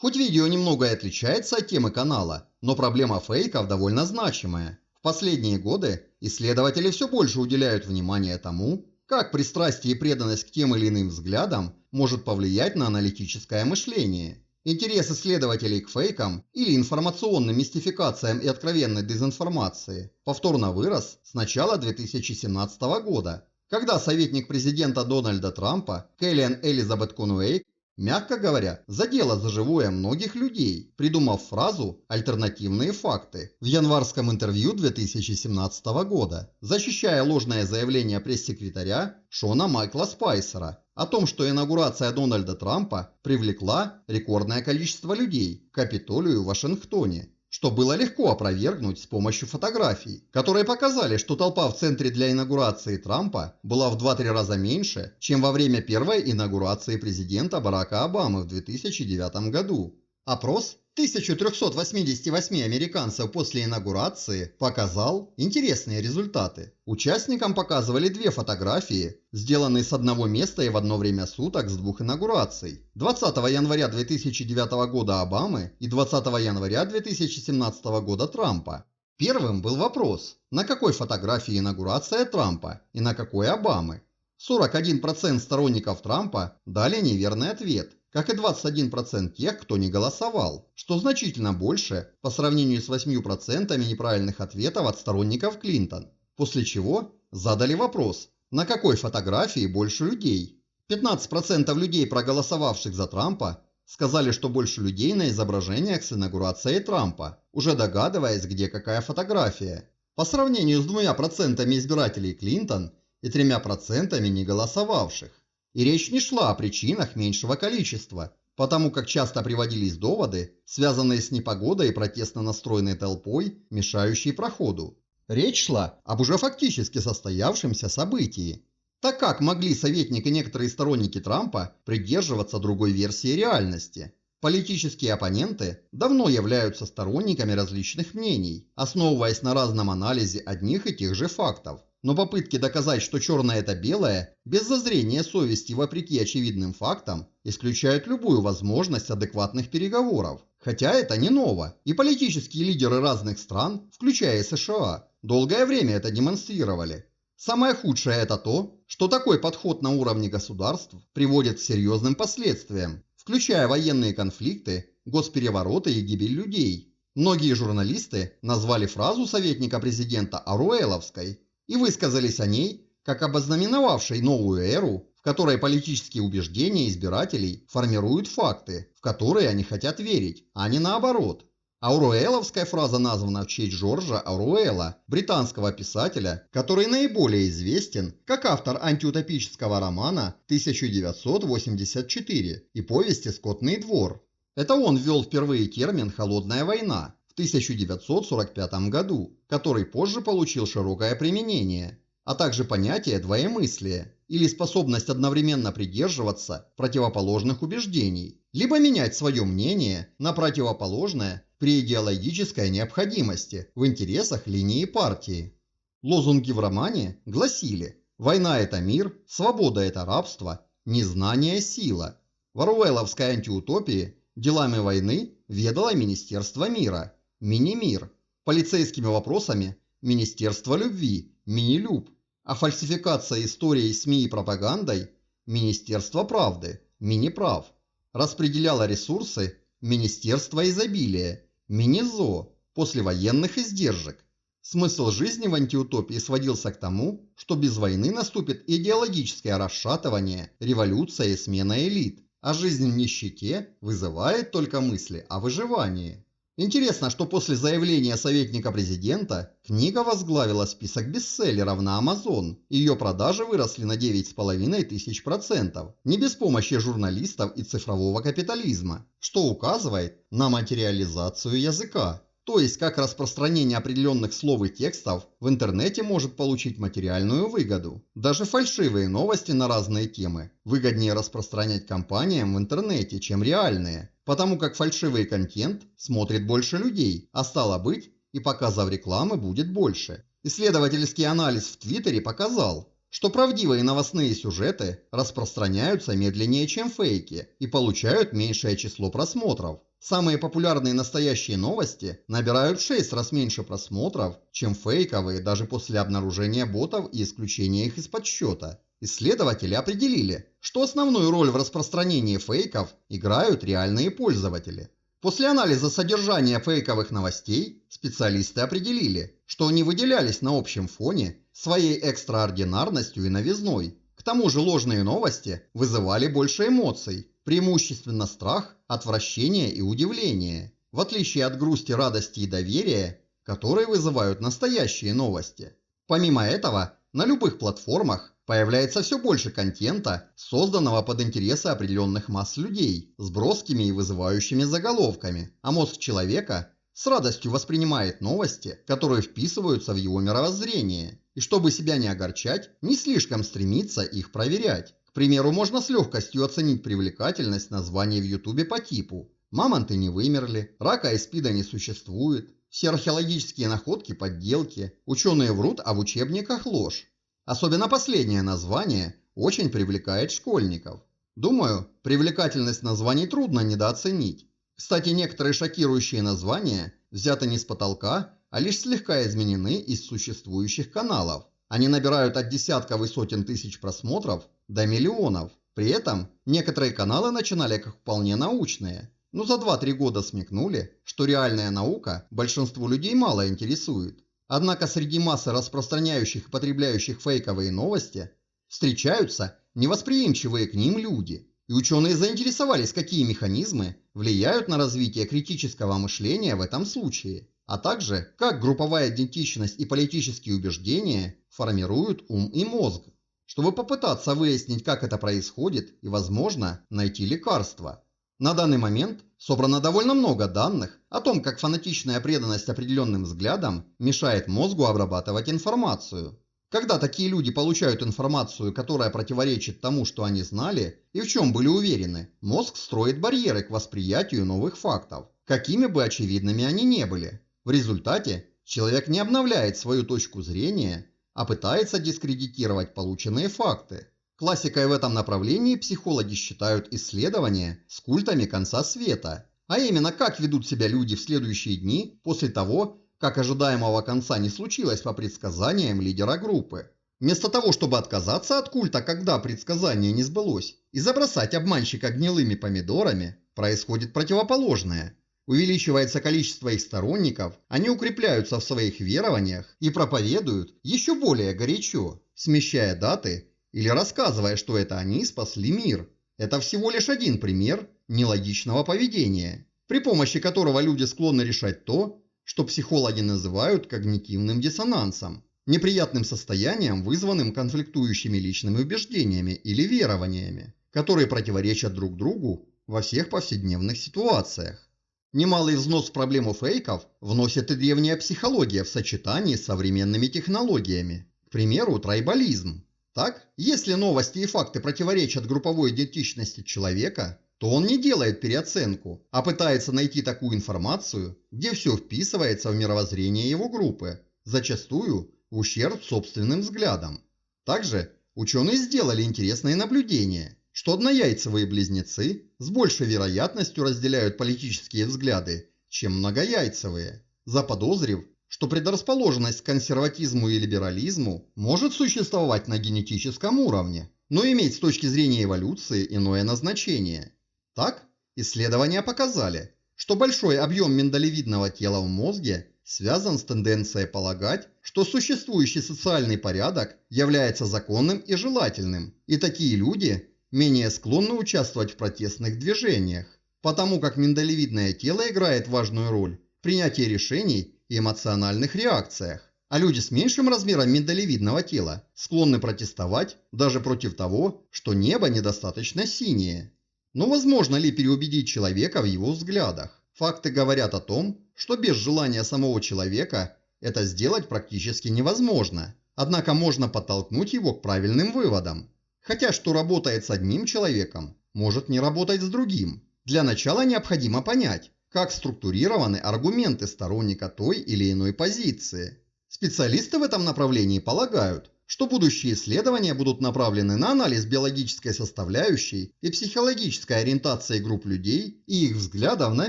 Хоть видео немного и отличается от темы канала, но проблема фейков довольно значимая. В последние годы исследователи все больше уделяют внимание тому, как пристрастие и преданность к тем или иным взглядам может повлиять на аналитическое мышление. Интерес исследователей к фейкам или информационным мистификациям и откровенной дезинформации повторно вырос с начала 2017 года, когда советник президента Дональда Трампа Кэллиан Элизабет Конуэй, мягко говоря, задела за живое многих людей, придумав фразу «альтернативные факты» в январском интервью 2017 года, защищая ложное заявление пресс-секретаря Шона Майкла Спайсера о том, что инаугурация Дональда Трампа привлекла рекордное количество людей к Капитолию в Вашингтоне, что было легко опровергнуть с помощью фотографий, которые показали, что толпа в центре для инаугурации Трампа была в 2-3 раза меньше, чем во время первой инаугурации президента Барака Обамы в 2009 году. Опрос 1388 американцев после инаугурации показал интересные результаты. Участникам показывали две фотографии, сделанные с одного места и в одно время суток с двух инаугураций. 20 января 2009 года Обамы и 20 января 2017 года Трампа. Первым был вопрос, на какой фотографии инаугурация Трампа и на какой Обамы. 41% сторонников Трампа дали неверный ответ, как и 21% тех, кто не голосовал, что значительно больше по сравнению с 8% неправильных ответов от сторонников Клинтон, после чего задали вопрос, на какой фотографии больше людей. 15% людей, проголосовавших за Трампа, сказали, что больше людей на изображениях с инаугурацией Трампа, уже догадываясь, где какая фотография, по сравнению с 2% избирателей Клинтон и 3% не голосовавших. И речь не шла о причинах меньшего количества, потому как часто приводились доводы, связанные с непогодой и протестно настроенной толпой, мешающей проходу. Речь шла об уже фактически состоявшемся событии. Так как могли советник и некоторые сторонники Трампа придерживаться другой версии реальности? Политические оппоненты давно являются сторонниками различных мнений, основываясь на разном анализе одних и тех же фактов. Но попытки доказать, что черное это белое, без зазрения совести вопреки очевидным фактам, исключают любую возможность адекватных переговоров. Хотя это не ново, и политические лидеры разных стран, включая США, долгое время это демонстрировали. Самое худшее это то, что такой подход на уровне государств приводит к серьезным последствиям, включая военные конфликты, госперевороты и гибель людей. Многие журналисты назвали фразу советника президента Оруэлловской и высказались о ней как об ознаменовавшей новую эру, в которой политические убеждения избирателей формируют факты, в которые они хотят верить, а не наоборот. Оруэлловская фраза названа в честь Джорджа Оруэлла, британского писателя, который наиболее известен как автор антиутопического романа «1984» и повести «Скотный двор». Это он ввел впервые термин «холодная война» в 1945 году, который позже получил широкое применение, а также понятие «двоемыслие» или способность одновременно придерживаться противоположных убеждений, либо менять свое мнение на противоположное при идеологической необходимости в интересах линии партии. Лозунги в романе гласили «Война – это мир, свобода – это рабство, незнание – сила». В оруэлловской антиутопии делами войны ведало Министерство мира, Мини-мир, полицейскими вопросами Министерство любви, Мини-люб, а фальсификация истории СМИ и пропагандой Министерство правды, Мини-прав, распределяло ресурсы Министерство изобилия, Мини-зо, послевоенных издержек. Смысл жизни в антиутопии сводился к тому, что без войны наступит идеологическое расшатывание, революция и смена элит, а жизнь в нищете вызывает только мысли о выживании. Интересно, что после заявления советника президента книга возглавила список бестселлеров на Amazon, и ее продажи выросли на 9500%, не без помощи журналистов и цифрового капитализма, что указывает на материализацию языка. То есть, как распространение определенных слов и текстов в интернете может получить материальную выгоду. Даже фальшивые новости на разные темы выгоднее распространять компаниям в интернете, чем реальные, потому как фальшивый контент смотрит больше людей, а стало быть, и показов рекламы будет больше. Исследовательский анализ в Твиттере показал, что правдивые новостные сюжеты распространяются медленнее, чем фейки, и получают меньшее число просмотров. Самые популярные настоящие новости набирают в 6 раз меньше просмотров, чем фейковые даже после обнаружения ботов и исключения их из подсчета. Исследователи определили, что основную роль в распространении фейков играют реальные пользователи. После анализа содержания фейковых новостей специалисты определили, что они выделялись на общем фоне своей экстраординарностью и новизной. К тому же ложные новости вызывали больше эмоций, преимущественно страх, отвращение и удивление, в отличие от грусти, радости и доверия, которые вызывают настоящие новости. Помимо этого, на любых платформах появляется все больше контента, созданного под интересы определенных масс людей, с броскими и вызывающими заголовками, а мозг человека с радостью воспринимает новости, которые вписываются в его мировоззрение, и чтобы себя не огорчать, не слишком стремится их проверять. К примеру, можно с легкостью оценить привлекательность названий в Ютубе по типу «Мамонты не вымерли», «Рака и СПИДа не существует», «Все археологические находки – подделки», «Ученые врут, а в учебниках ложь». Особенно последнее название очень привлекает школьников. Думаю, привлекательность названий трудно недооценить. Кстати, некоторые шокирующие названия взяты не с потолка, а лишь слегка изменены из существующих каналов. Они набирают от десятков и сотен тысяч просмотров до миллионов. При этом некоторые каналы начинали как вполне научные, но за 2-3 года смекнули, что реальная наука большинству людей мало интересует. Однако среди массы распространяющих и потребляющих фейковые новости встречаются невосприимчивые к ним люди. И ученые заинтересовались, какие механизмы влияют на развитие критического мышления в этом случае, а также как групповая идентичность и политические убеждения формируют ум и мозг, чтобы попытаться выяснить, как это происходит и, возможно, найти лекарства. На данный момент собрано довольно много данных о том, как фанатичная преданность определенным взглядам мешает мозгу обрабатывать информацию. Когда такие люди получают информацию, которая противоречит тому, что они знали и в чем были уверены, мозг строит барьеры к восприятию новых фактов, какими бы очевидными они ни были. В результате человек не обновляет свою точку зрения, а пытается дискредитировать полученные факты. Классикой в этом направлении психологи считают исследования с культами конца света, а именно как ведут себя люди в следующие дни после того, как ожидаемого конца не случилось по предсказаниям лидера группы. Вместо того, чтобы отказаться от культа, когда предсказание не сбылось, и забросать обманщика гнилыми помидорами, происходит противоположное. Увеличивается количество их сторонников, они укрепляются в своих верованиях и проповедуют еще более горячо, смещая даты или рассказывая, что это они спасли мир. Это всего лишь один пример нелогичного поведения, при помощи которого люди склонны решать то, что психологи называют когнитивным диссонансом, неприятным состоянием, вызванным конфликтующими личными убеждениями или верованиями, которые противоречат друг другу во всех повседневных ситуациях. Немалый взнос в проблему фейков вносит и древняя психология в сочетании с современными технологиями, к примеру, трайбализм. Так, если новости и факты противоречат групповой идентичности человека, то он не делает переоценку, а пытается найти такую информацию, где все вписывается в мировоззрение его группы, зачастую в ущерб собственным взглядам. Также ученые сделали интересное наблюдение, что однояйцевые близнецы с большей вероятностью разделяют политические взгляды, чем многояйцевые, заподозрив, что предрасположенность к консерватизму и либерализму может существовать на генетическом уровне, но иметь с точки зрения эволюции иное назначение. Так, исследования показали, что большой объем миндалевидного тела в мозге связан с тенденцией полагать, что существующий социальный порядок является законным и желательным, и такие люди менее склонны участвовать в протестных движениях, потому как миндалевидное тело играет важную роль в принятии решений и эмоциональных реакциях, а люди с меньшим размером миндалевидного тела склонны протестовать даже против того, что небо недостаточно синее. Но возможно ли переубедить человека в его взглядах? Факты говорят о том, что без желания самого человека это сделать практически невозможно, однако можно подтолкнуть его к правильным выводам. Хотя что работает с одним человеком, может не работать с другим. Для начала необходимо понять, как структурированы аргументы сторонника той или иной позиции. Специалисты в этом направлении полагают, что будущие исследования будут направлены на анализ биологической составляющей и психологической ориентации групп людей и их взглядов на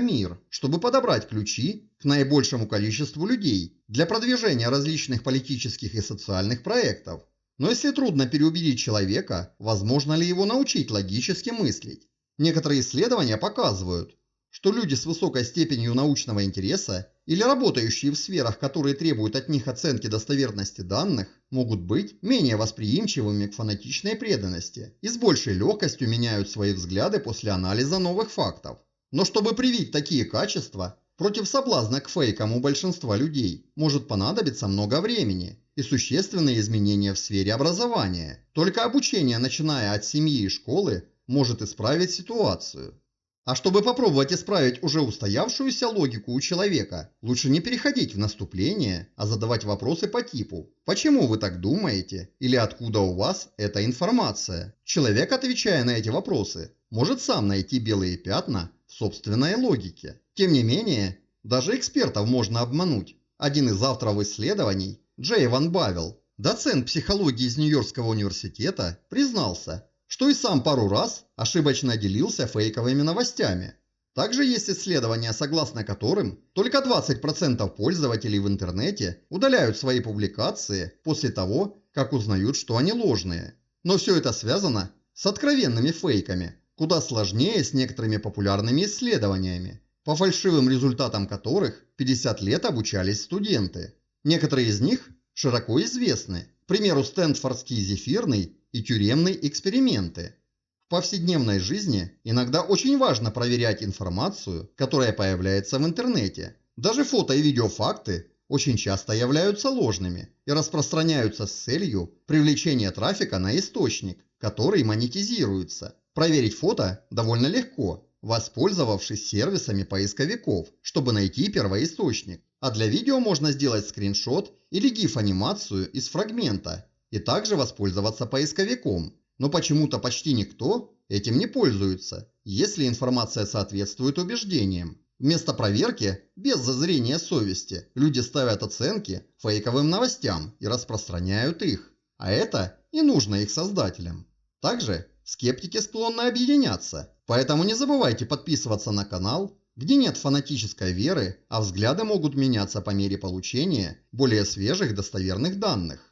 мир, чтобы подобрать ключи к наибольшему количеству людей для продвижения различных политических и социальных проектов. Но если трудно переубедить человека, возможно ли его научить логически мыслить? Некоторые исследования показывают, что люди с высокой степенью научного интереса или работающие в сферах, которые требуют от них оценки достоверности данных, могут быть менее восприимчивыми к фанатичной преданности и с большей легкостью меняют свои взгляды после анализа новых фактов. Но чтобы привить такие качества, против соблазна к фейкам у большинства людей может понадобиться много времени и существенные изменения в сфере образования. Только обучение, начиная от семьи и школы, может исправить ситуацию. А чтобы попробовать исправить уже устоявшуюся логику у человека, лучше не переходить в наступление, а задавать вопросы по типу «Почему вы так думаете?» или «Откуда у вас эта информация?». Человек, отвечая на эти вопросы, может сам найти белые пятна в собственной логике. Тем не менее, даже экспертов можно обмануть. Один из авторов исследований, Джей Ван Бавел, доцент психологии из Нью-Йоркского университета, признался, что и сам пару раз ошибочно делился фейковыми новостями. Также есть исследования, согласно которым только 20% пользователей в интернете удаляют свои публикации после того, как узнают, что они ложные. Но все это связано с откровенными фейками, куда сложнее с некоторыми популярными исследованиями, по фальшивым результатам которых 50 лет обучались студенты. Некоторые из них широко известны, к примеру, Стэнфордский зефирный и тюремные эксперименты. В повседневной жизни иногда очень важно проверять информацию, которая появляется в интернете. Даже фото и видеофакты очень часто являются ложными и распространяются с целью привлечения трафика на источник, который монетизируется. Проверить фото довольно легко, воспользовавшись сервисами поисковиков, чтобы найти первоисточник. А для видео можно сделать скриншот или GIF-анимацию из фрагмента и также воспользоваться поисковиком. Но почему-то почти никто этим не пользуется, если информация соответствует убеждениям. Вместо проверки, без зазрения совести, люди ставят оценки фейковым новостям и распространяют их. А это и нужно их создателям. Также скептики склонны объединяться, поэтому не забывайте подписываться на канал, где нет фанатической веры, а взгляды могут меняться по мере получения более свежих достоверных данных.